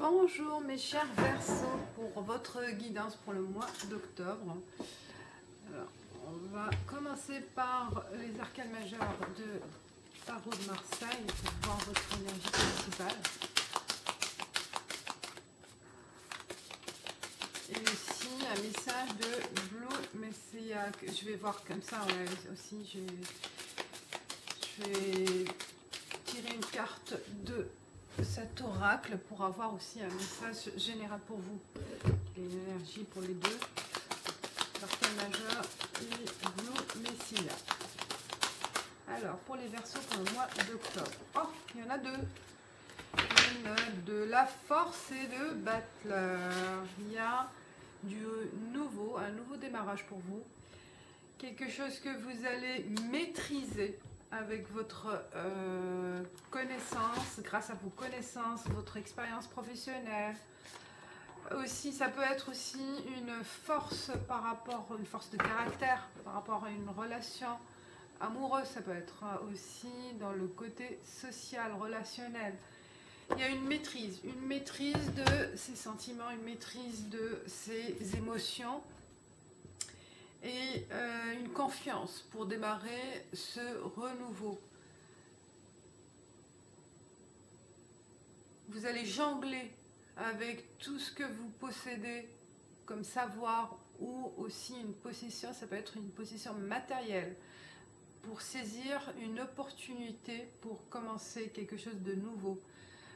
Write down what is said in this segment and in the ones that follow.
Bonjour mes chers Verseaux, pour votre guidance pour le mois d'octobre. Alors, on va commencer par les arcanes majeures de Tarot de Marseille pour voir votre énergie principale. Et aussi un message de Blue Messiah. Je vais voir comme ça aussi. Je vais tirer une carte de cet oracle pour avoir aussi un message général pour vous. L'énergie pour les deux. L'arcane majeur et Blue Messiah. Alors, pour les Verseaux pour le mois d'octobre. Oh, il y en a deux. Il y en a de la force et de battleur. Il y a du nouveau, un nouveau démarrage pour vous. Quelque chose que vous allez maîtriser avec votre connaissance, grâce à vos connaissances, votre expérience professionnelle. Aussi, ça peut être aussi une force par rapport, une force de caractère, par rapport à une relation amoureuse. Ça peut être aussi dans le côté social, relationnel. Il y a une maîtrise de ses sentiments, une maîtrise de ses émotions et une confiance pour démarrer ce renouveau. Vous allez jongler avec tout ce que vous possédez comme savoir ou aussi une possession, ça peut être une possession matérielle, pour saisir une opportunité pour commencer quelque chose de nouveau.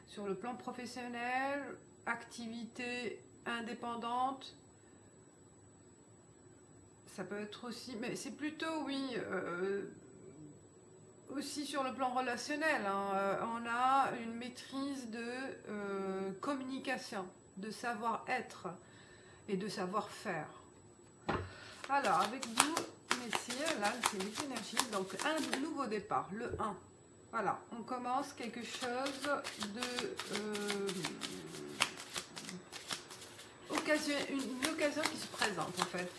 Sur le plan professionnel, activité indépendante, ça peut être aussi, mais c'est plutôt, oui, aussi sur le plan relationnel, hein, on a une maîtrise de communication, de savoir-être et de savoir-faire. Alors, avec vous, messieurs, là, c'est les énergies, donc un nouveau départ, le 1. Voilà, on commence quelque chose de... une occasion qui se présente en fait.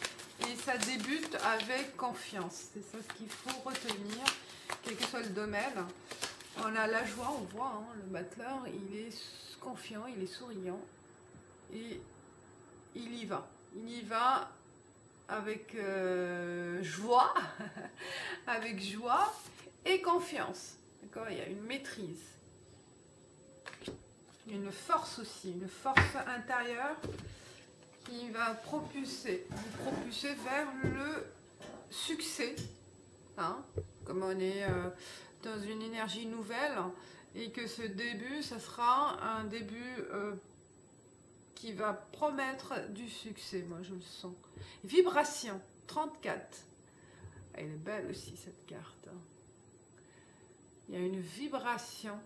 Et ça débute avec confiance. C'est ça ce qu'il faut retenir, quel que soit le domaine. On a la joie, on voit, hein, le battleur, il est confiant, il est souriant. Et il y va. Il y va avec joie, avec joie et confiance. D'accord ? Il y a une maîtrise. Une force aussi, une force intérieure qui va vous propulser vers le succès, hein, comme on est dans une énergie nouvelle et que ce début, ça sera un début qui va promettre du succès, moi je le sens. Vibration, 34. Elle est belle aussi cette carte. Il y a une vibration,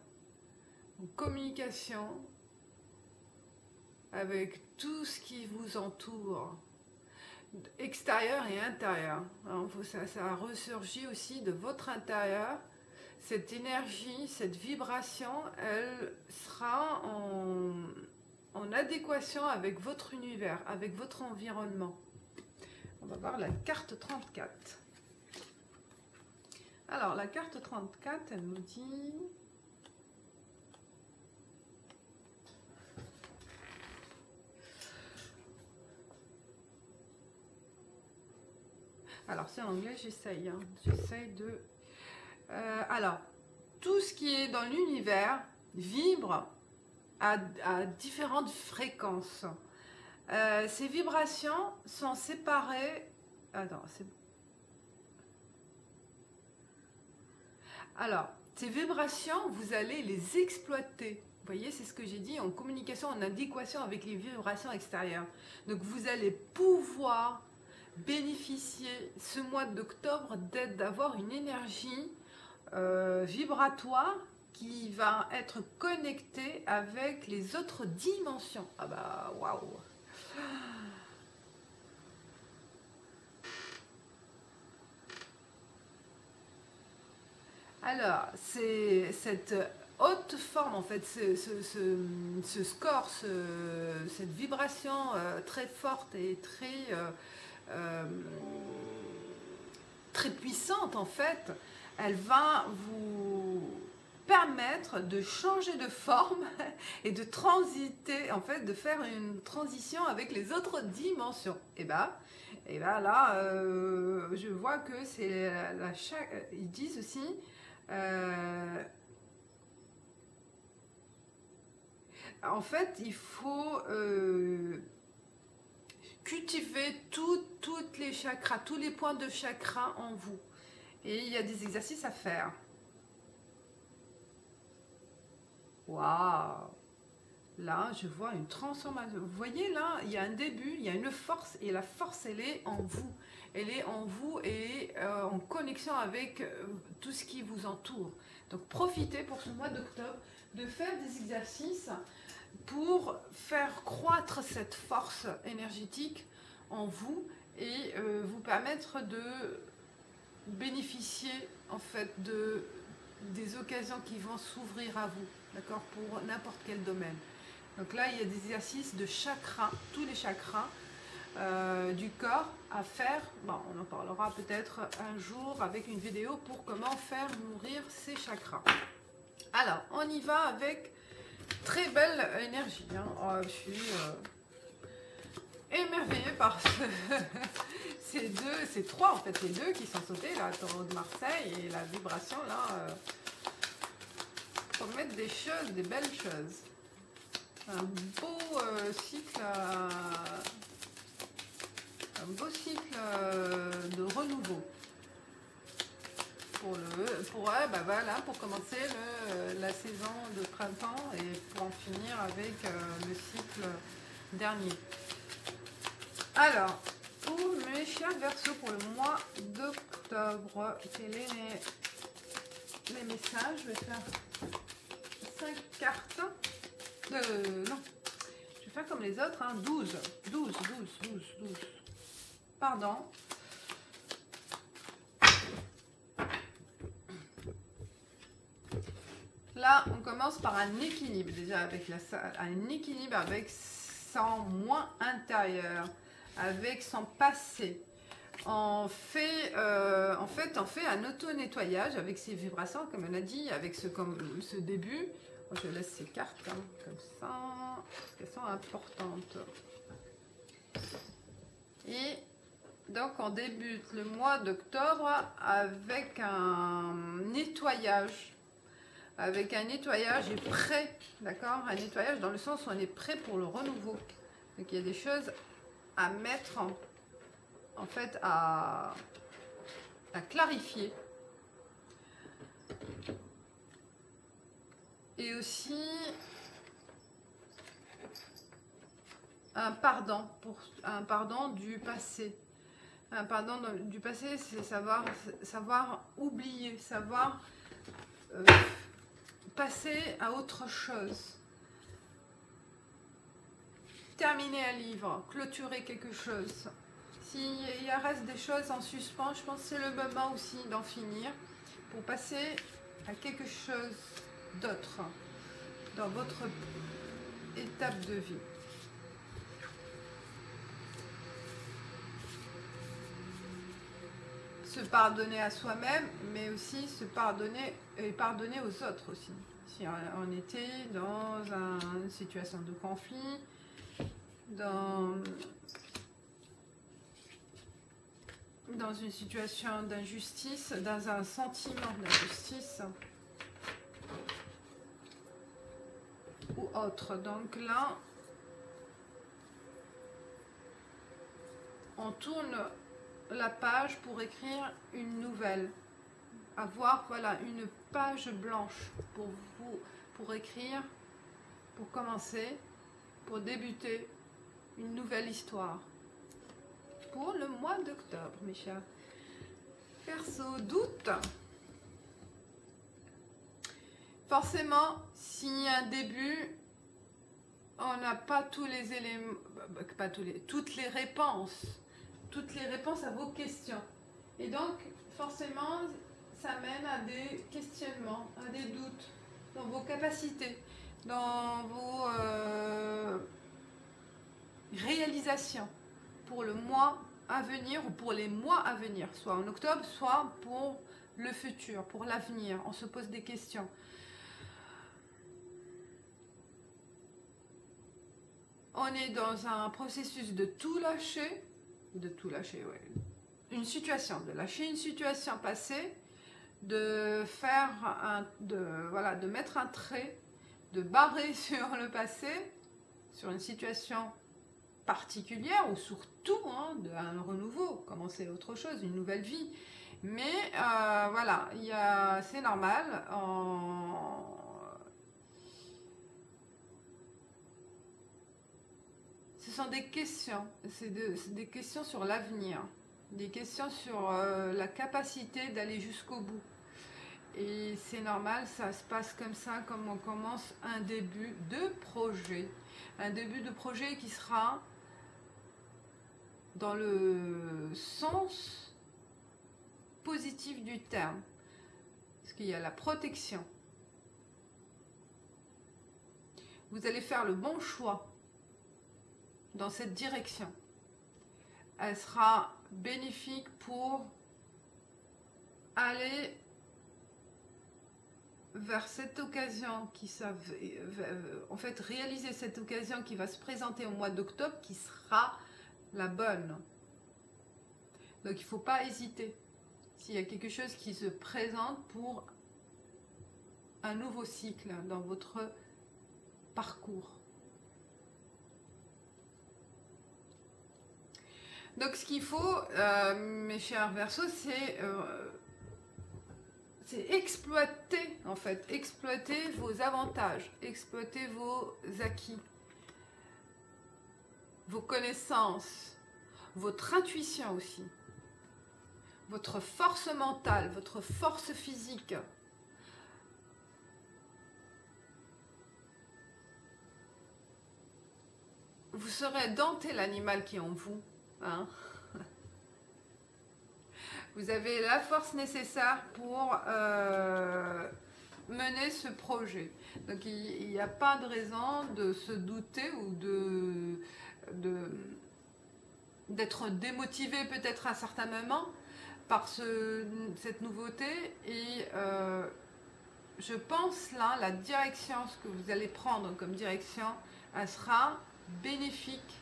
une communication avec tout ce qui vous entoure, extérieur et intérieur. Alors, ça ressurgit aussi de votre intérieur. Cette énergie, cette vibration, elle sera en adéquation avec votre univers, avec votre environnement. On va voir la carte 34. Alors, la carte 34, elle nous dit... Alors, c'est en anglais, j'essaye. Hein. J'essaye de... alors, tout ce qui est dans l'univers vibre à différentes fréquences. Ces vibrations sont séparées... Attends, c'est... Alors, ces vibrations, vous allez les exploiter. Vous voyez, c'est ce que j'ai dit, en communication, en adéquation avec les vibrations extérieures. Donc, vous allez pouvoir bénéficier ce mois d'octobre d'avoir une énergie vibratoire qui va être connectée avec les autres dimensions. Ah bah, waouh! Alors, c'est cette haute forme, en fait, ce score, cette vibration très forte et très puissante, en fait, elle va vous permettre de changer de forme et de transiter, en fait, de faire une transition avec les autres dimensions. Et ben là, je vois que c'est ils disent aussi, en fait, il faut cultiver toutes les chakras, tous les points de chakra en vous. Et il y a des exercices à faire. Waouh! Là, je vois une transformation. Vous voyez, là, il y a un début, il y a une force, et la force, elle est en vous. Elle est en vous et en connexion avec tout ce qui vous entoure. Donc, profitez pour ce mois d'octobre de faire des exercices pour faire croître cette force énergétique en vous et vous permettre de bénéficier, en fait, des occasions qui vont s'ouvrir à vous, d'accord, pour n'importe quel domaine. Donc là, il y a des exercices de chakras, tous les chakras du corps à faire. Bon, on en parlera peut-être un jour avec une vidéo pour comment faire nourrir ces chakras. Alors, on y va avec très belle énergie. Hein. Oh, je suis émerveillée par ces trois, en fait, les deux qui sont sautés, la Taureau de Marseille et la vibration, là, pour mettre des choses, des belles choses. Un beau cycle, de renouveau pour commencer la saison de printemps et pour en finir avec le cycle dernier. Alors, pour mes chers Verseaux pour le mois d'octobre, quels sont les messages? Je vais faire 5 cartes. Non, je vais faire comme les autres, hein, 12. Pardon. Là, on commence par un équilibre, déjà, avec un équilibre avec son moi intérieur, avec son passé. En fait, on fait un auto-nettoyage avec ces vibrations, comme on a dit, avec ce début. Je laisse ces cartes hein, comme ça, parce qu'elles sont importantes. Et donc, on débute le mois d'octobre avec un nettoyage. Avec un nettoyage et prêt, d'accord? Un nettoyage dans le sens où on est prêt pour le renouveau. Donc, il y a des choses à mettre, en fait, à clarifier. Et aussi un pardon du passé. Un pardon du passé, c'est savoir oublier, savoir passer à autre chose. Terminer un livre, clôturer quelque chose. S'il reste des choses en suspens, je pense que c'est le moment aussi d'en finir pour passer à quelque chose d'autre dans votre étape de vie. Se pardonner à soi-même, mais aussi se pardonner et pardonner aux autres aussi. Si on était dans une situation de conflit, dans une situation d'injustice, dans un sentiment d'injustice ou autre. Donc là, on tourne la page pour écrire une nouvelle. Avoir voilà une page blanche pour vous, pour écrire, pour commencer, pour débuter une nouvelle histoire. Pour le mois d'octobre, mes chers Verseaux, doute. Forcément, s'il y a un début, on n'a pas tous les éléments, toutes les réponses à vos questions. Et donc, forcément, ça mène à des questionnements, à des doutes dans vos capacités, dans vos réalisations pour le mois à venir ou pour les mois à venir, soit en octobre, soit pour le futur, pour l'avenir. On se pose des questions. on est dans un processus de tout lâcher, ouais. Une situation, de lâcher une situation passée, de faire de mettre un trait, de barrer sur le passé, sur une situation particulière ou surtout un renouveau, commencer autre chose, une nouvelle vie. Mais voilà, c'est normal. Ce sont des questions, c'est des questions sur l'avenir, des questions sur la capacité d'aller jusqu'au bout. Et c'est normal, ça se passe comme ça, comme on commence un début de projet. Un début de projet qui sera dans le sens positif du terme. Parce qu'il y a la protection. Vous allez faire le bon choix dans cette direction. Elle sera bénéfique pour aller vers cette occasion en fait réaliser cette occasion qui va se présenter au mois d'octobre, qui sera la bonne. Donc il ne faut pas hésiter s'il y a quelque chose qui se présente pour un nouveau cycle dans votre parcours. Donc ce qu'il faut, mes chers Verseaux, c'est exploiter, en fait, exploiter vos avantages, exploiter vos acquis, vos connaissances, votre intuition aussi, votre force mentale, votre force physique. Vous serez dompté l'animal qui est en vous, hein. Vous avez la force nécessaire pour mener ce projet. Donc il n'y a pas de raison de se douter ou d'être démotivé peut-être à certains moments par cette nouveauté. Et je pense là, la direction, ce que vous allez prendre comme direction, elle sera bénéfique.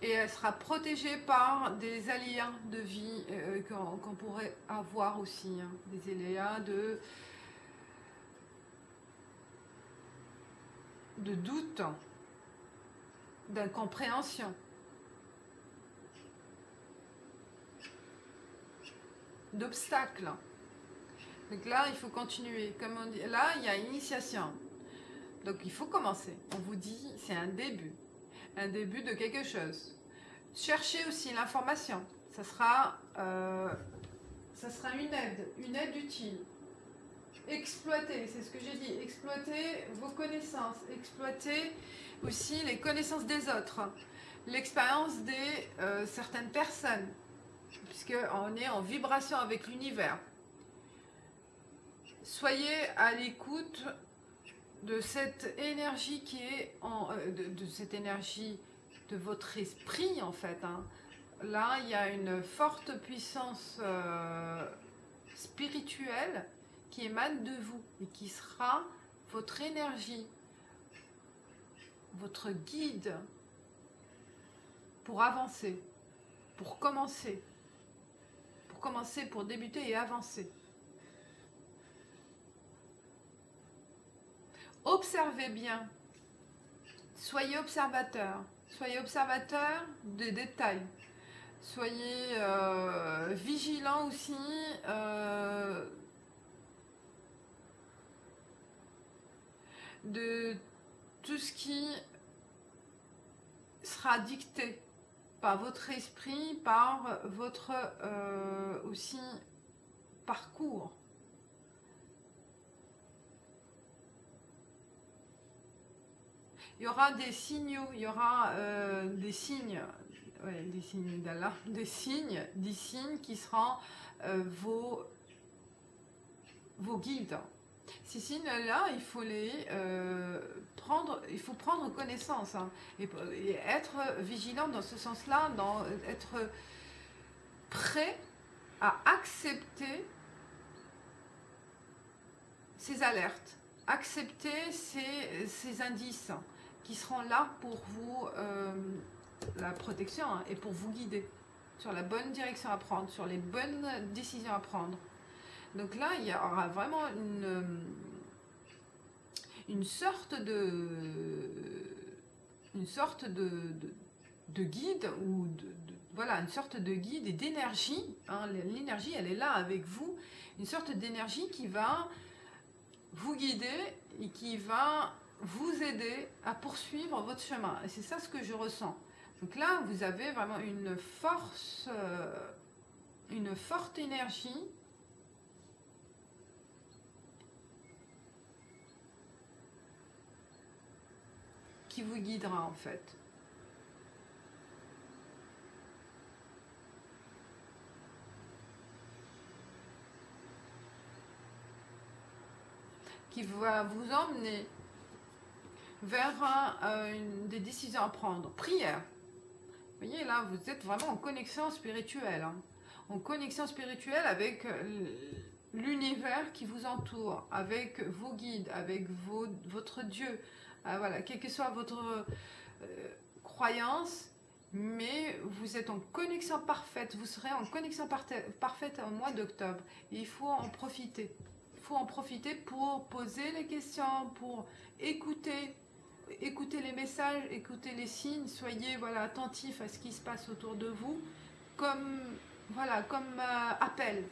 Et elle sera protégée par des aléas de vie qu'on pourrait avoir aussi, hein. Des aléas de doute, d'incompréhension. D'obstacles. Donc là, il faut continuer. Comme on dit, là, il y a initiation. Donc il faut commencer. On vous dit, c'est un début de quelque chose. Cherchez aussi l'information. Ça sera une aide utile. Exploitez, c'est ce que j'ai dit, exploitez vos connaissances, exploitez aussi les connaissances des autres, l'expérience des certaines personnes, puisqu'on est en vibration avec l'univers. Soyez à l'écoute de cette énergie qui est de cette énergie de votre esprit en fait, hein. Là il y a une forte puissance spirituelle qui émane de vous et qui sera votre énergie, votre guide pour avancer, pour commencer, pour débuter et avancer. Observez bien, soyez observateur des détails, soyez vigilant aussi de tout ce qui sera dicté par votre esprit, par votre aussi parcours. Il y aura des signaux, il y aura des signes, ouais, des signes d'Allah, des signes qui seront vos guides. Ces signes-là, il faut prendre connaissance, hein, et être vigilant dans ce sens-là, être prêt à accepter ces alertes, accepter ces indices qui seront là pour vous, la protection, hein, et pour vous guider sur la bonne direction à prendre, sur les bonnes décisions à prendre. Donc là, il y aura vraiment une sorte de guide, ou voilà, une sorte de guide et d'énergie, hein. L'énergie, elle est là avec vous, une sorte d'énergie qui va vous guider et qui va vous aider à poursuivre votre chemin. Et c'est ça ce que je ressens. Donc là, vous avez vraiment une force, une forte énergie qui vous guidera en fait. Qui va vous emmener vers des décisions à prendre. Prière. Vous voyez là, vous êtes vraiment en connexion spirituelle. Hein. En connexion spirituelle avec l'univers qui vous entoure, avec vos guides, avec votre Dieu. Voilà, quelle que soit votre croyance, mais vous êtes en connexion parfaite. Vous serez en connexion parfaite au mois d'octobre. Et il faut en profiter. Il faut en profiter pour poser les questions, pour écouter les messages, écoutez les signes, soyez voilà, attentifs à ce qui se passe autour de vous, comme, voilà, comme appel.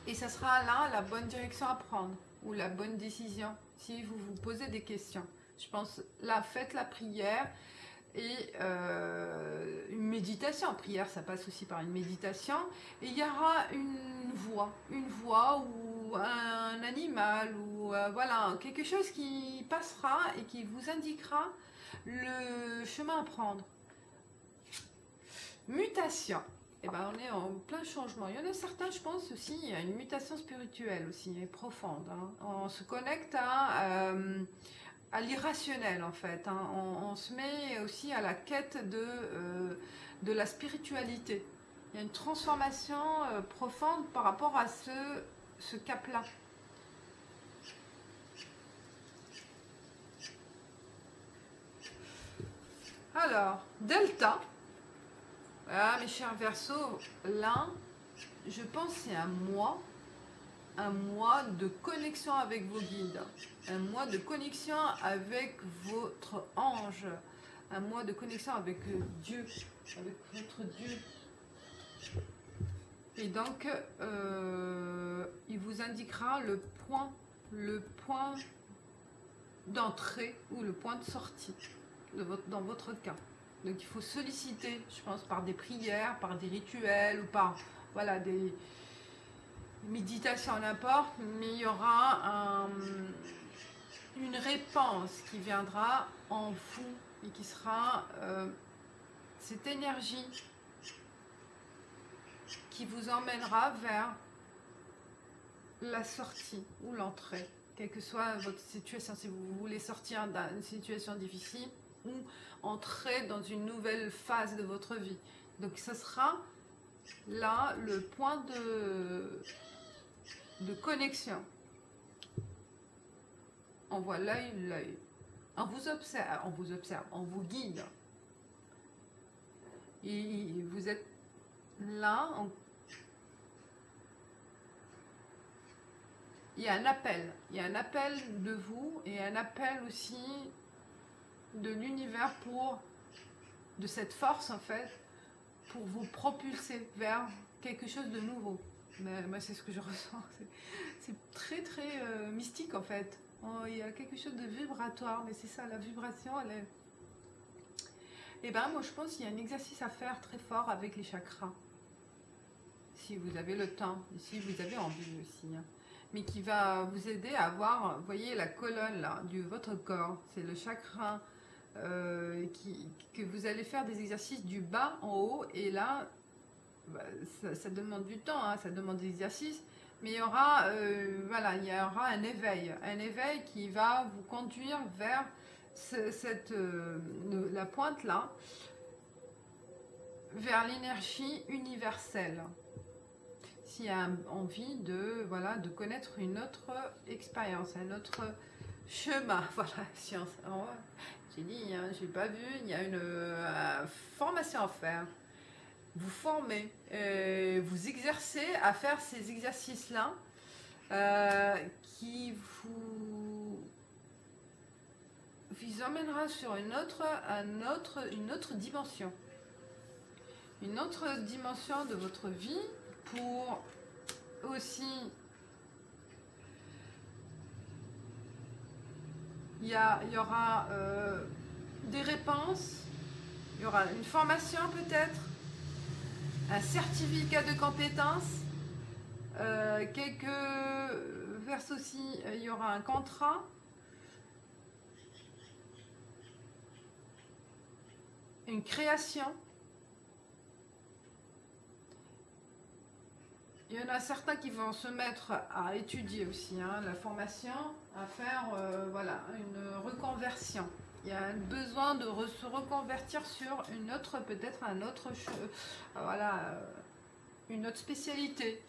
Et ça sera là la bonne direction à prendre, ou la bonne décision, si vous vous posez des questions. Je pense, là, faites la prière, et une méditation. Prière, ça passe aussi par une méditation. Et il y aura une voix ou un animal, ou voilà, quelque chose qui passera et qui vous indiquera le chemin à prendre. Mutation. Eh ben, on est en plein changement. Il y en a certains, je pense aussi, il y a une mutation spirituelle aussi, profonde. Hein. On se connecte à l'irrationnel en fait, hein. On se met aussi à la quête de la spiritualité. Il y a une transformation profonde par rapport à ce cap-là. Alors, Delta. Voilà, mes chers Verseaux, là, je pense que c'est un mois de connexion avec vos guides, un mois de connexion avec votre ange, un mois de connexion avec Dieu, avec votre Dieu. Et donc, il vous indiquera le point d'entrée ou le point de sortie dans votre cas. Donc, il faut solliciter, je pense, par des prières, par des rituels ou par voilà, des méditation, n'importe, mais il y aura une réponse qui viendra en vous et qui sera cette énergie qui vous emmènera vers la sortie ou l'entrée, quelle que soit votre situation. Si vous voulez sortir d'une situation difficile ou entrer dans une nouvelle phase de votre vie. Donc ce sera là le point de connexion. On voit l'œil. On vous observe, on vous guide. Et vous êtes là. Il y a un appel. Il y a un appel de vous et un appel aussi de l'univers de cette force en fait, pour vous propulser vers quelque chose de nouveau. Mais moi, c'est ce que je ressens. C'est très, très mystique, en fait. Il y a quelque chose de vibratoire, mais c'est ça, la vibration, elle est... Et ben, moi, je pense qu'il y a un exercice à faire très fort avec les chakras. Si vous avez le temps, et si vous avez envie aussi. Hein. Mais qui va vous aider à avoir, vous voyez, la colonne, là, de votre corps. C'est le chakra que vous allez faire des exercices du bas en haut, et là... Bah, ça demande du temps, hein, ça demande des exercices, mais il y aura, voilà, il y aura un éveil qui va vous conduire vers la pointe là, vers l'énergie universelle. s'il y a envie de, voilà, de connaître une autre expérience, un autre chemin. Voilà, science. J'ai dit, hein, j'ai pas vu, il y a une formation à faire. Vous formez, vous exercez à faire ces exercices-là qui vous emmènera sur une autre dimension. Une autre dimension de votre vie pour aussi... Il y aura des réponses, il y aura une formation peut-être, un certificat de compétences, quelques vers aussi, il y aura un contrat. Une création. Il y en a certains qui vont se mettre à étudier aussi, hein, la formation, à faire voilà, une reconversion. Il y a un besoin de se reconvertir sur une autre, peut-être un autre, voilà, une autre spécialité.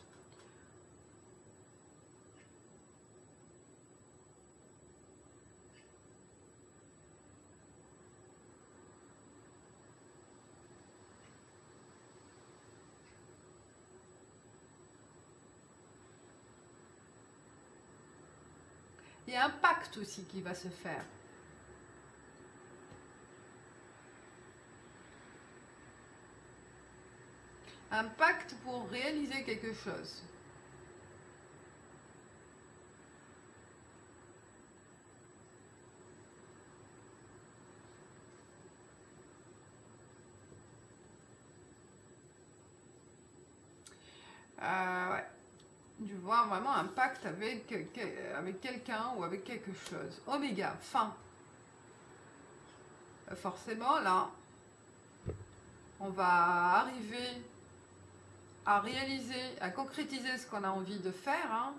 Il y a un pacte aussi qui va se faire. Un pacte pour réaliser quelque chose. Ouais. Je vois vraiment un pacte avec quelqu'un ou avec quelque chose. Oméga, fin. Forcément, là, on va arriver à réaliser, à concrétiser ce qu'on a envie de faire. Hein.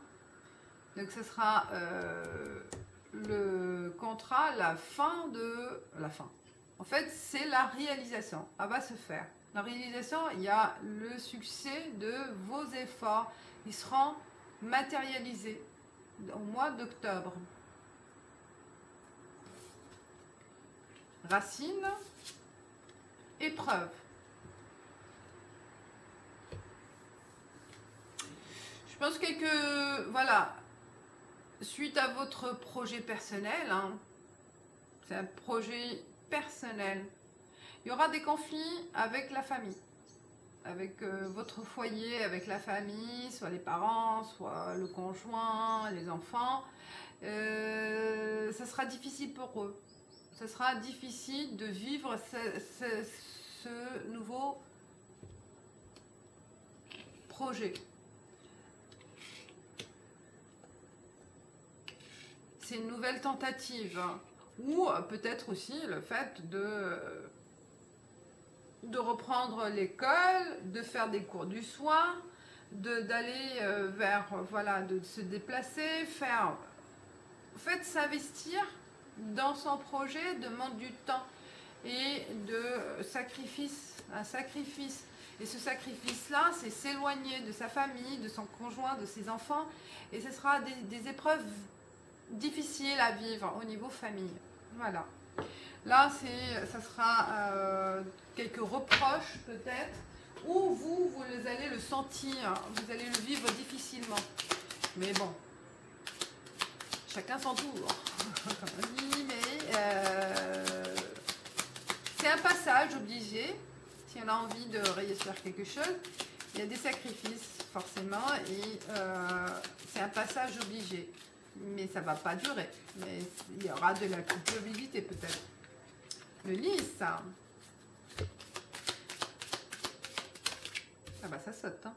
Donc, ce sera le contrat, la fin de... La fin. En fait, c'est la réalisation. Elle va se faire. La réalisation, il y a le succès de vos efforts. Ils seront matérialisés au mois d'octobre. Racine, épreuve. Je pense que, voilà, suite à votre projet personnel, hein, c'est un projet personnel, il y aura des conflits avec la famille. Avec votre foyer, avec la famille, soit les parents, soit le conjoint, les enfants, ça sera difficile pour eux. Ça sera difficile de vivre ce nouveau projet. C'est une nouvelle tentative. Ou peut-être aussi le fait de reprendre l'école, de faire des cours du soir, d'aller vers, voilà, de se déplacer, faire, en fait, s'investir dans son projet demande du temps et de sacrifice, un sacrifice. Et ce sacrifice-là, c'est s'éloigner de sa famille, de son conjoint, de ses enfants. Et ce sera des épreuves difficiles à vivre au niveau famille. Voilà. Là, ça sera quelques reproches peut-être, ou vous allez le sentir, vous allez le vivre difficilement. Mais bon, chacun son tour. Comme on dit, mais c'est un passage obligé. Si on a envie de réussir quelque chose, il y a des sacrifices forcément, et c'est un passage obligé. Mais ça ne va pas durer. Mais il y aura de la culpabilité peut-être. Le lys, ça. Ah bah ça saute. Hein.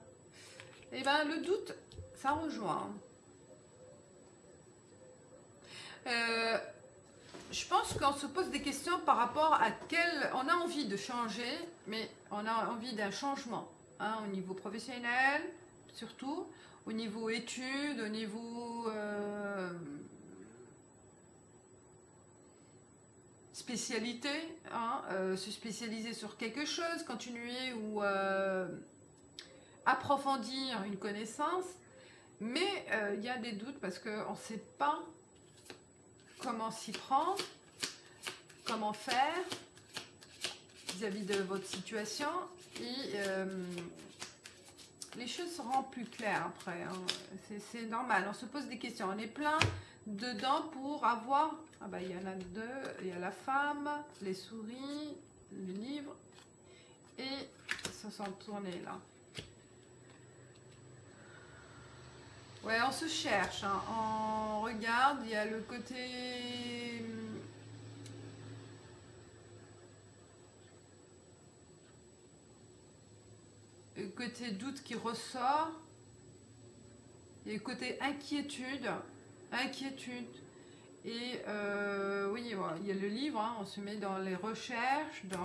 Et ben le doute, ça rejoint. Je pense qu'on se pose des questions par rapport à on a envie de changer, mais on a envie d'un changement. Hein, au niveau professionnel, surtout. Au niveau études, au niveau... spécialité, hein, se spécialiser sur quelque chose, continuer ou approfondir une connaissance, mais il y a des doutes parce qu'on ne sait pas comment s'y prendre, comment faire vis-à-vis de votre situation, et les choses seront plus claires après, hein. C'est normal, on se pose des questions, on est plein dedans pour avoir, ah bah il y en a deux, il y a la femme, les souris, le livre, et ça s'en tournait là. Ouais, on se cherche, hein. On regarde, il y a le côté... Le côté doute qui ressort. Il y a le côté inquiétude. Et oui, voilà, il y a le livre, hein, on se met dans les recherches, dans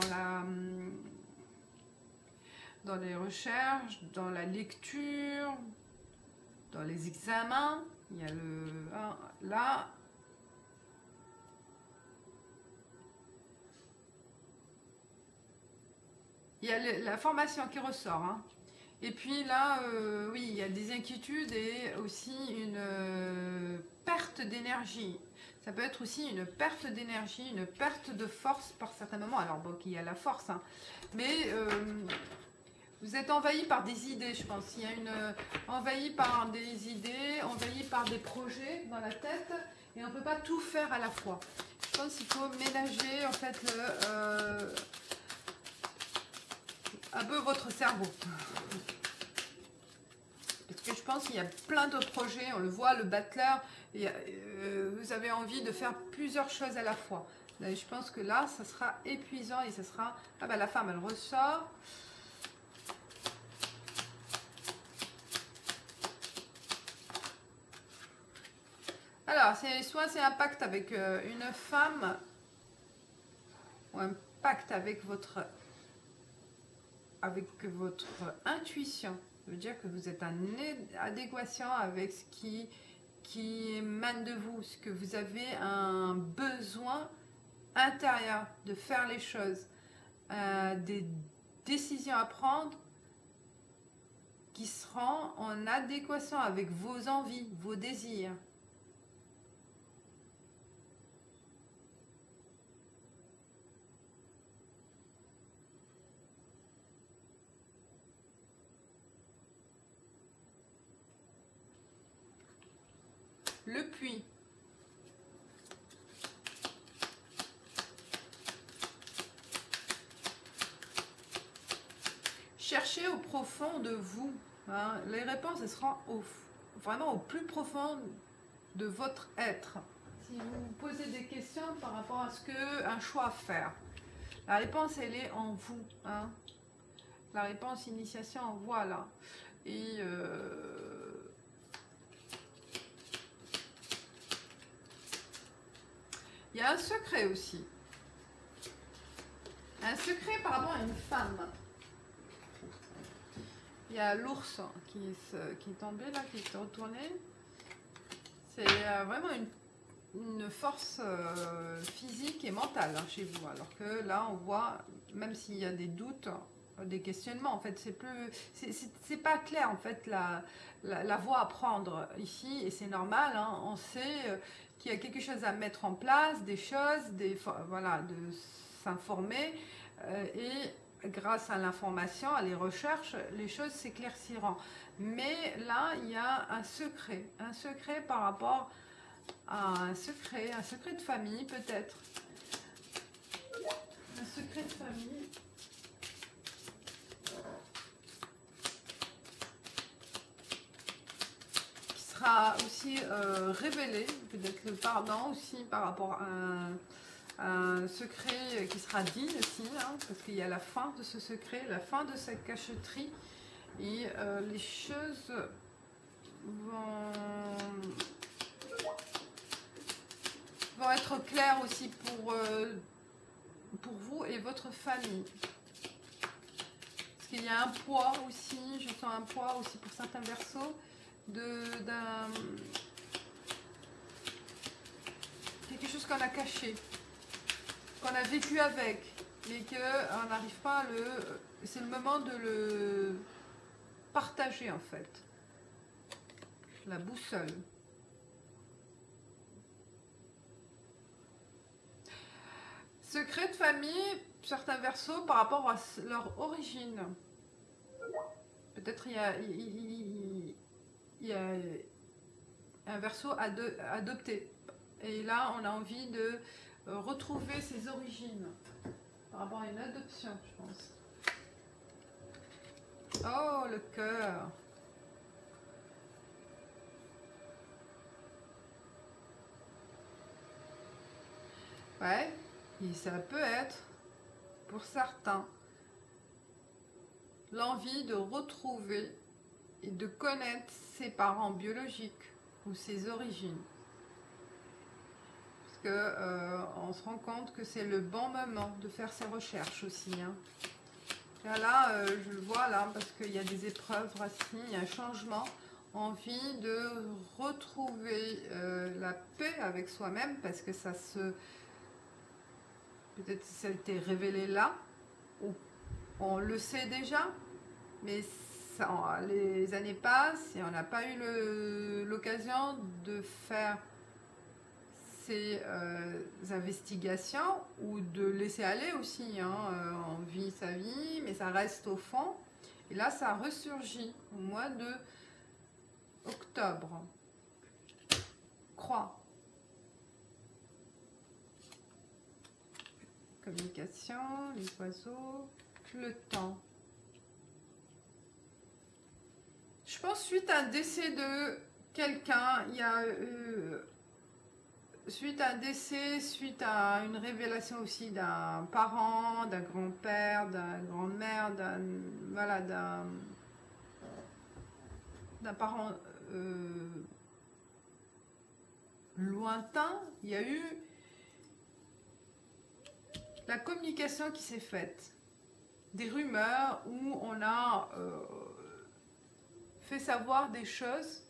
la lecture, dans les examens. Il y a là. Il y a la formation qui ressort, hein. Et puis là, oui, il y a des inquiétudes et aussi une perte d'énergie. Ça peut être aussi une perte d'énergie, une perte de force par certains moments. Alors bon, il y a la force, hein, mais vous êtes envahi par des idées, je pense. Il y a envahi par des idées, envahi par des projets dans la tête, et on ne peut pas tout faire à la fois. Je pense qu'il faut ménager en fait un peu votre cerveau. Parce que je pense qu'il y a plein de projets, on le voit, le battleur, vous avez envie de faire plusieurs choses à la fois. Là, je pense que là, ça sera épuisant et ça sera... Ah ben la femme, elle ressort. Alors, soit c'est un pacte avec une femme, ou un pacte avec votre intuition. Ça veut dire que vous êtes en adéquation avec ce qui émane de vous, ce que vous avez un besoin intérieur de faire les choses, des décisions à prendre qui seront en adéquation avec vos envies, vos désirs. Le puits. Cherchez au profond de vous, hein. Les réponses, elles seront vraiment au plus profond de votre être. Si vous vous posez des questions par rapport à un choix à faire, la réponse, elle est en vous, hein. La réponse initiation, voilà. Et il y a un secret aussi. Un secret par rapport à une femme. Il y a l'ours qui est tombé là, qui s'est retourné. C'est vraiment une force physique et mentale, hein, chez vous. Alors que là, on voit, même s'il y a des doutes, des questionnements, en fait, c'est pas clair, en fait, la voie à prendre ici, et c'est normal, hein, on sait qu'il y a quelque chose à mettre en place, des choses, voilà, de s'informer, et grâce à l'information, à les recherches, les choses s'éclairciront. Mais là, il y a un secret par rapport à un secret de famille peut-être. Un secret de famille. Qui sera aussi révélé, peut-être le pardon aussi par rapport à un secret qui sera dit aussi, hein, parce qu'il y a la fin de ce secret, la fin de cette cacheterie, et les choses vont être claires aussi pour vous et votre famille. Parce qu'il y a un poids aussi, je sens un poids aussi pour certains versos, quelque chose qu'on a caché, qu'on a vécu avec, mais qu'on n'arrive pas à c'est le moment de le partager en fait. La boussole. Secret de famille, certains Verseaux par rapport à leur origine. Peut-être il y a un Verseau adopté. Et là, on a envie de retrouver ses origines par rapport à une adoption, je pense. Oh, le cœur. Ouais, et ça peut être, pour certains, l'envie de retrouver et de connaître ses parents biologiques ou ses origines. Parce que on se rend compte que c'est le bon moment de faire ses recherches aussi. Hein. Là, je le vois là, parce qu'il y a des épreuves racines, il y a un changement, envie de retrouver la paix avec soi-même, parce que ça se... Peut-être que ça a été révélé là, ou on le sait déjà, mais ça, les années passent et on n'a pas eu l'occasion de faire ces investigations ou de laisser aller aussi. Hein. On vit sa vie, mais ça reste au fond. Et là, ça ressurgit au mois de octobre. Croix. Communication, les oiseaux, le temps. Je pense suite à un décès de quelqu'un, il y a suite à un décès, suite à une révélation aussi d'un parent, d'un grand-père, d'une grand-mère, voilà, d'un parent lointain, il y a eu la communication qui s'est faite, des rumeurs où on a fait savoir des choses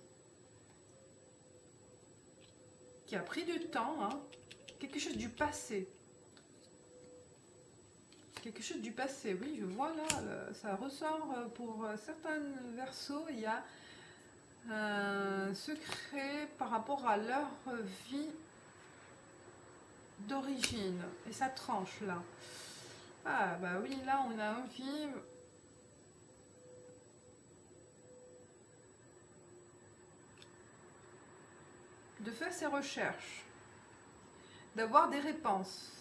qui a pris du temps, hein, quelque chose du passé. Quelque chose du passé, oui, je vois là, ça ressort pour certains Verseaux, il y a un secret par rapport à leur vie d'origine, et ça tranche là. Ah bah oui, là on a envie de faire ses recherches, d'avoir des réponses,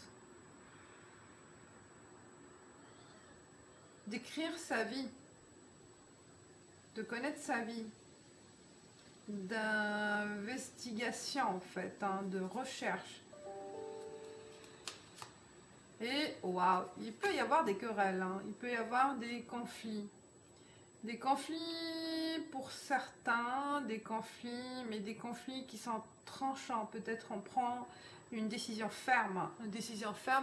d'écrire sa vie, de connaître sa vie, d'investigation en fait, hein, de recherche. Et waouh, il peut y avoir des querelles, hein, il peut y avoir des conflits. Des conflits pour certains, des conflits, mais des conflits qui sont tranchants. Peut-être on prend une décision ferme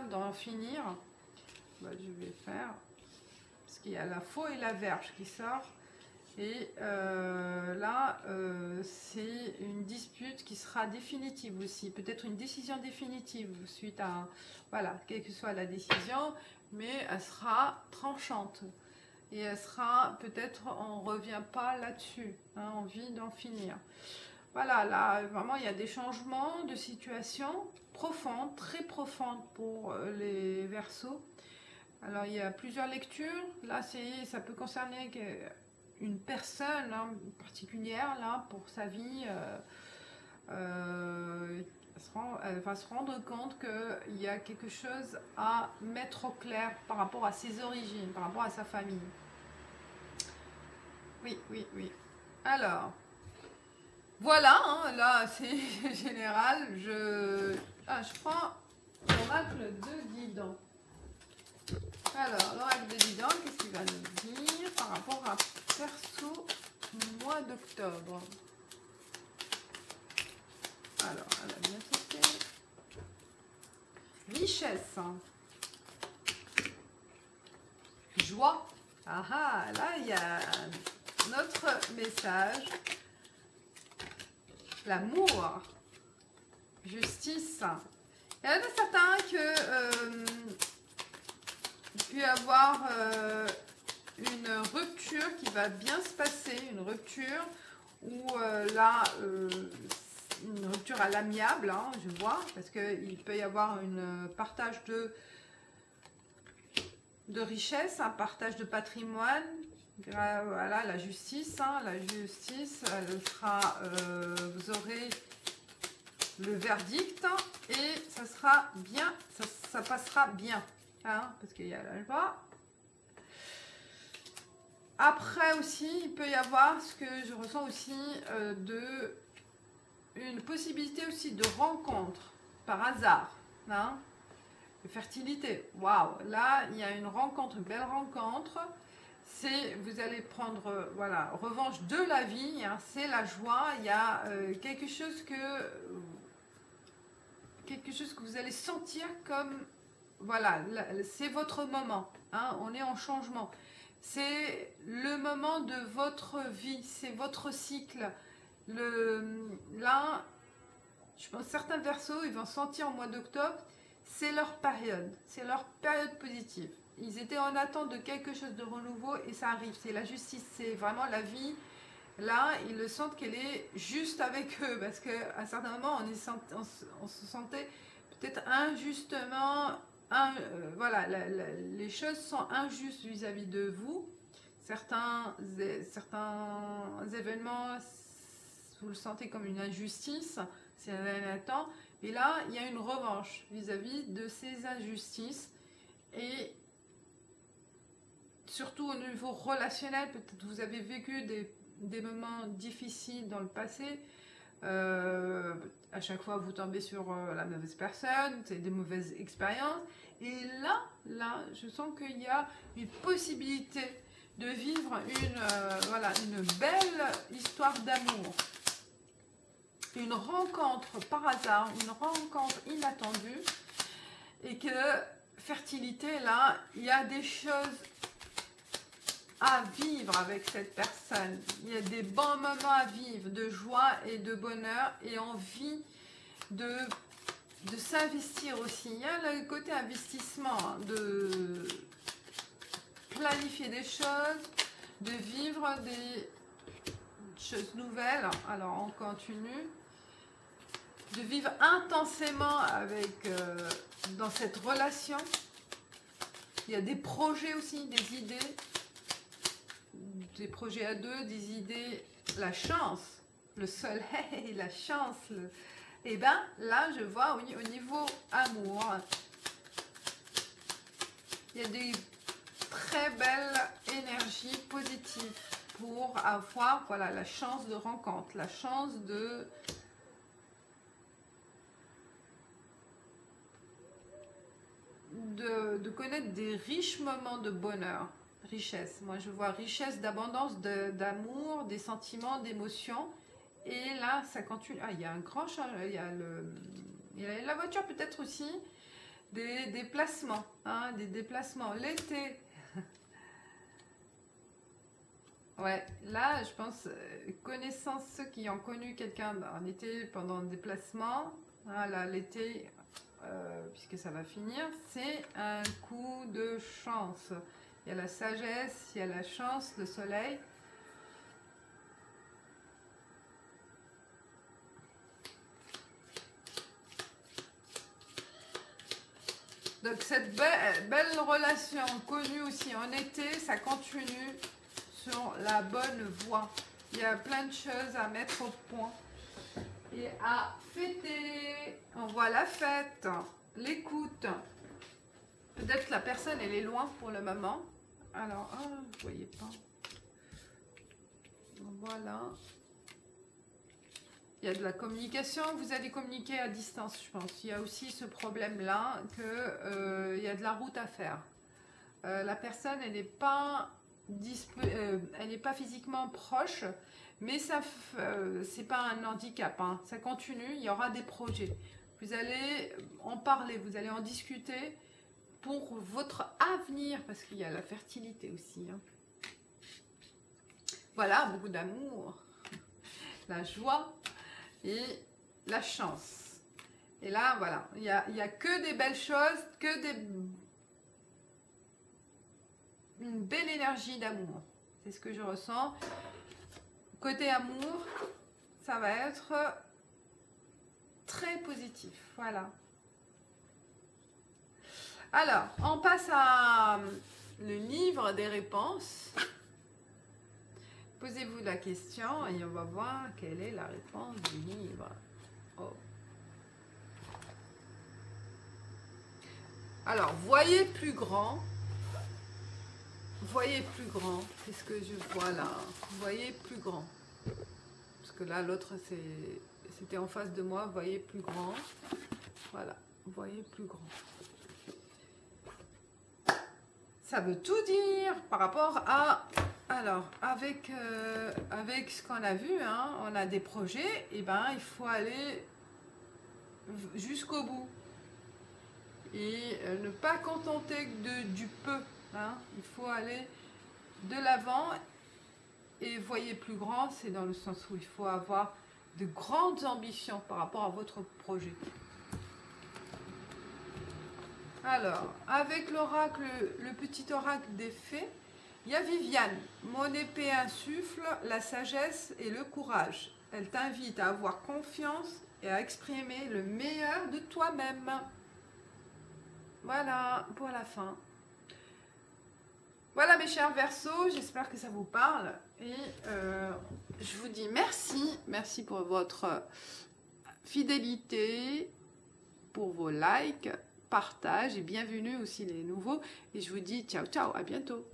d'en finir. Bah, je vais faire, parce qu'il y a la faux et la verge qui sort. Et là, c'est une dispute qui sera définitive aussi. Peut-être une décision définitive suite à, voilà, quelle que soit la décision, mais elle sera tranchante. Et elle sera, peut-être, on ne revient pas là-dessus, hein, envie d'en finir. Voilà, là, vraiment, il y a des changements de situation profondes, très profondes pour les Verseaux. Alors, il y a plusieurs lectures. Là, ça peut concerner une personne hein, particulière, là, pour sa vie. Elle va se rendre compte qu'il y a quelque chose à mettre au clair par rapport à ses origines, par rapport à sa famille. Oui, oui, oui. Alors, voilà, hein, là c'est général. Je prends l'oracle de Didon. Alors, l'oracle de Didon, qu'est-ce qu'il va nous dire par rapport à Verseau mois d'octobre? Alors, elle a bien sauté. Richesse. Joie. Ah ah, là il y a notre message. L'amour. Justice. Il y en a certains que il peut y avoir une rupture qui va bien se passer, une rupture où là, une rupture à l'amiable, hein, je vois, parce qu'il peut y avoir un partage de richesse, un partage de patrimoine. Voilà, la justice, hein, la justice, elle sera, vous aurez le verdict et ça sera bien, ça passera bien, hein, parce qu'il y a la loi. Après aussi, il peut y avoir ce que je ressens aussi une possibilité aussi de rencontre par hasard, hein, de fertilité. Waouh, là il y a une rencontre, une belle rencontre. C'est, vous allez prendre, voilà, revanche de la vie, hein, c'est la joie. Il y a quelque chose que vous allez sentir comme, voilà, c'est votre moment, hein, on est en changement. C'est le moment de votre vie, c'est votre cycle. Là, je pense que certains Verseaux, ils vont sentir au mois d'octobre, c'est leur période positive. Ils étaient en attente de quelque chose de renouveau et ça arrive. C'est la justice, c'est vraiment la vie. Là, ils le sentent qu'elle est juste avec eux parce qu'à un certain moment, on se sentait peut-être injustement. Voilà, les choses sont injustes vis-à-vis de vous. Certains événements, vous le sentez comme une injustice, c'est un temps. Et là, il y a une revanche vis-à-vis de ces injustices. Et surtout au niveau relationnel, peut-être vous avez vécu des moments difficiles dans le passé. À chaque fois, vous tombez sur la mauvaise personne, c'est des mauvaises expériences. Et là, je sens qu'il y a une possibilité de vivre voilà, une belle histoire d'amour. Une rencontre par hasard, une rencontre inattendue. Et que fertilité, là, il y a des choses à vivre avec cette personne. Il y a des bons moments à vivre, de joie et de bonheur et envie de s'investir aussi. Il y a le côté investissement, hein, de planifier des choses, de vivre des choses nouvelles. Alors on continue. De vivre intensément avec, dans cette relation. Il y a des projets aussi, des idées. Des projets à deux, des idées, la chance, le soleil, la chance. Et bien là, je vois oui, au niveau amour, il y a des très belles énergies positives pour avoir voilà, la chance de rencontre, la chance de connaître des riches moments de bonheur. Richesse, moi je vois richesse d'abondance, d'amour, des sentiments, d'émotions. Et là, ça continue. Ah, il y a un grand changement. Il y a la voiture peut-être aussi. Des déplacements. Hein, des déplacements. L'été. Ouais, là, je pense, connaissant ceux qui ont connu quelqu'un en été pendant un déplacement. Hein, là, l'été, puisque ça va finir, c'est un coup de chance. Il y a la sagesse, il y a la chance, le soleil. Donc cette belle relation connue aussi en été, ça continue sur la bonne voie. Il y a plein de choses à mettre au point et à fêter. On voit la fête, l'écoute. Peut-être que la personne, elle est loin pour le moment. Alors, oh, vous ne voyez pas. Voilà. Il y a de la communication. Vous allez communiquer à distance, je pense. Il y a aussi ce problème-là qu'il y a de la route à faire. La personne, elle n'est pas, physiquement proche, mais ça, c'est pas un handicap. Hein. Ça continue. Il y aura des projets. Vous allez en parler, vous allez en discuter. Pour votre avenir, parce qu'il y a la fertilité aussi. Hein. Voilà, beaucoup d'amour, la joie et la chance. Et là, voilà, il y a que des belles choses, que des... une belle énergie d'amour. C'est ce que je ressens. Côté amour, ça va être très positif. Voilà. Alors, on passe à le livre des réponses. Posez-vous la question et on va voir quelle est la réponse du livre. Oh. Alors, voyez plus grand. Voyez plus grand. Qu'est-ce que je vois là? Voyez plus grand. Parce que là, l'autre, c'était en face de moi. Voyez plus grand. Voilà. Voyez plus grand. Ça veut tout dire par rapport à... Alors, avec ce qu'on a vu, hein, on a des projets, et ben il faut aller jusqu'au bout. Et ne pas contenter du peu. Hein. Il faut aller de l'avant. Et voyez plus grand, c'est dans le sens où il faut avoir de grandes ambitions par rapport à votre projet. Alors, avec l'oracle, le petit oracle des fées, il y a Viviane. Mon épée insuffle la sagesse et le courage. Elle t'invite à avoir confiance et à exprimer le meilleur de toi-même. Voilà pour la fin. Voilà mes chers Verseaux, j'espère que ça vous parle. Et je vous dis merci. Merci pour votre fidélité, pour vos likes, partage et bienvenue aussi les nouveaux. Et je vous dis ciao ciao, à bientôt.